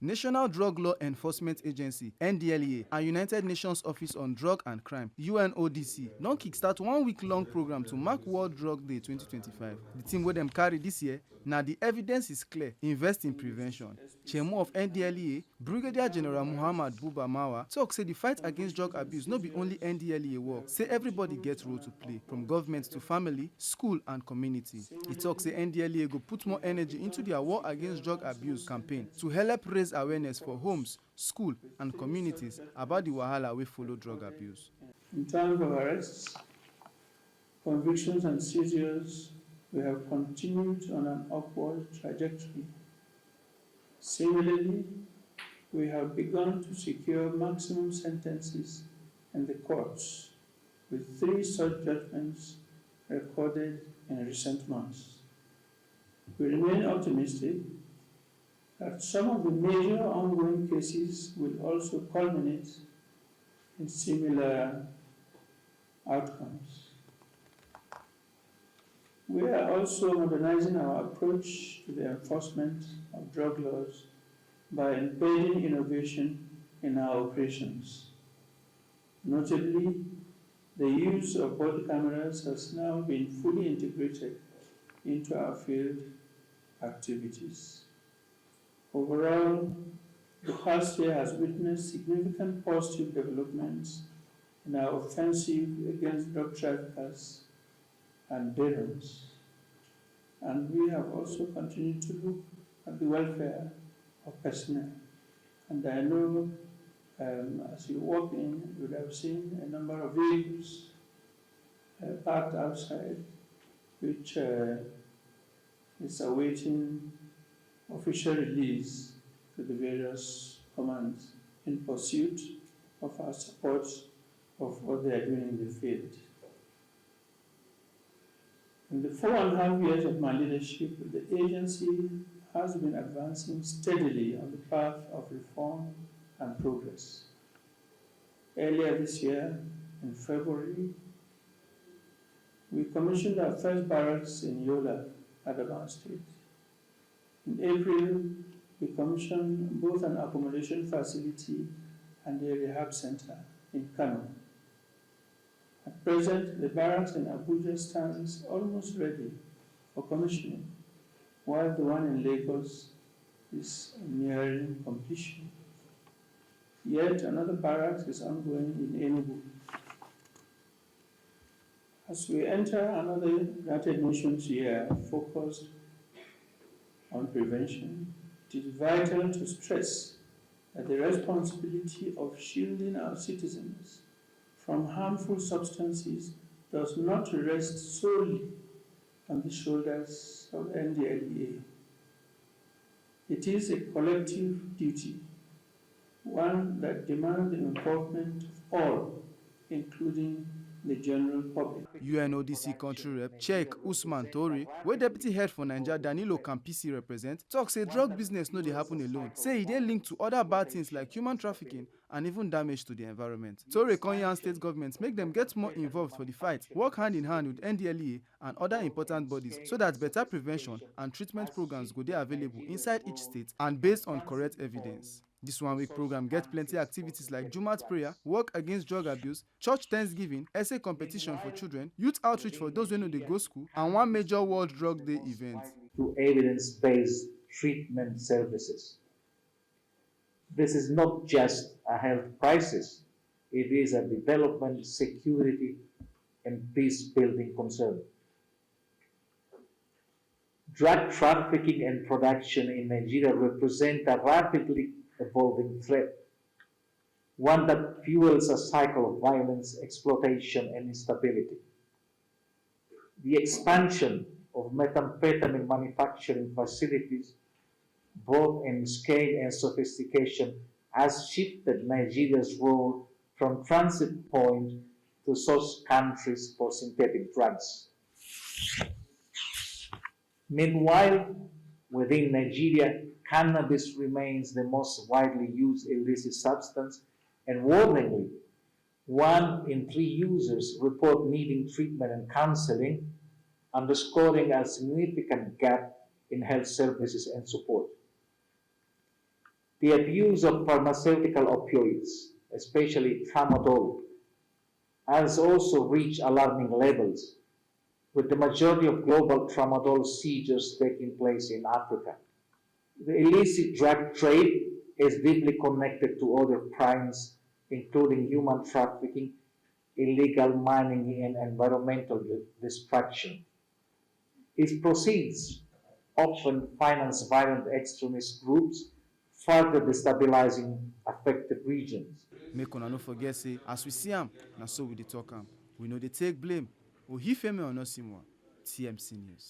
National Drug Law Enforcement Agency (NDLEA) and United Nations Office on Drug and Crime (UNODC) don kickstart one week-long program to mark World Drug Day 2025. The theme wey dem carry this year na "The Evidence is Clear, Invest in Prevention." Chairman of NDLEA, Brigadier General Muhammad Buba Marwa, talk say the fight against drug abuse no be only NDLEA work, say everybody get role to play, from government to family, school and community. He talk say NDLEA go put more energy into their war against drug abuse campaign to help raise awareness for homes, school and communities about the wahala wey follow drug abuse. In terms of arrests, convictions and seizures, we have continued on an upward trajectory. Similarly, we have begun to secure maximum sentences in the courts, with 3 such judgments recorded in recent months. We remain optimistic that some of the major ongoing cases will also culminate in similar outcomes. We are also modernizing our approach to the enforcement of drug laws by embedding innovation in our operations. Notably, the use of body cameras has now been fully integrated into our field activities. Overall, the past year has witnessed significant positive developments in our offensive against drug traffickers and dealers, and we have also continued to look at the welfare of personnel. And I know as you walk in, you would have seen a number of vehicles parked outside, which is awaiting official release to the various commands in pursuit of our support of what they are doing in the field. In the 4.5 years of my leadership, the agency has been advancing steadily on the path of reform and progress. Earlier this year, in February, we commissioned our first barracks in Yola, Adamawa State. In April, we commissioned both an accommodation facility and a rehab center in Kano. At present, the barracks in Abuja stands almost ready for commissioning, while the one in Lagos is nearing completion. Yet another barracks is ongoing in Enugu. As we enter another United Nations year focused on prevention, it is vital to stress that the responsibility of shielding our citizens from harmful substances does not rest solely on the shoulders of NDLEA. It is a collective duty, one that demands the involvement of all, including the general public. UNODC country rep Sheikh Usman Tori, wey deputy head for Naija Danilo Campisi represent, talk say drug business no dey happen alone, say e dey linked to other bad things like human trafficking and even damage to the environment. Tori con yarn state governments make them get more involved for the fight, work hand in hand with NDLEA and other important bodies so that better prevention and treatment programs go dey available inside each state and based on correct evidence. This one-week program get plenty activities like Jumat prayer, work against drug abuse, church Thanksgiving, essay competition for children, youth outreach for those who know they go school, and one major World Drug Day event. To evidence-based treatment services. This is not just a health crisis, it is a development, security, and peace-building concern. Drug trafficking and production in Nigeria represent a rapidly evolving threat, one that fuels a cycle of violence, exploitation, and instability. The expansion of methamphetamine manufacturing facilities, both in scale and sophistication, has shifted Nigeria's role from transit point to source countries for synthetic drugs. Meanwhile, within Nigeria, cannabis remains the most widely used illicit substance, and warningly, 1 in 3 users report needing treatment and counseling, underscoring a significant gap in health services and support. The abuse of pharmaceutical opioids, especially tramadol, has also reached alarming levels, with the majority of global tramadol seizures taking place in Africa. The illicit drug trade is deeply connected to other crimes, including human trafficking, illegal mining, and environmental destruction. Its proceeds often finance violent extremist groups, further destabilizing affected regions. Make una no forget say as we see am, na so we dey talk am. We no dey take blame. Ohifemi Onosimwa, TMC News.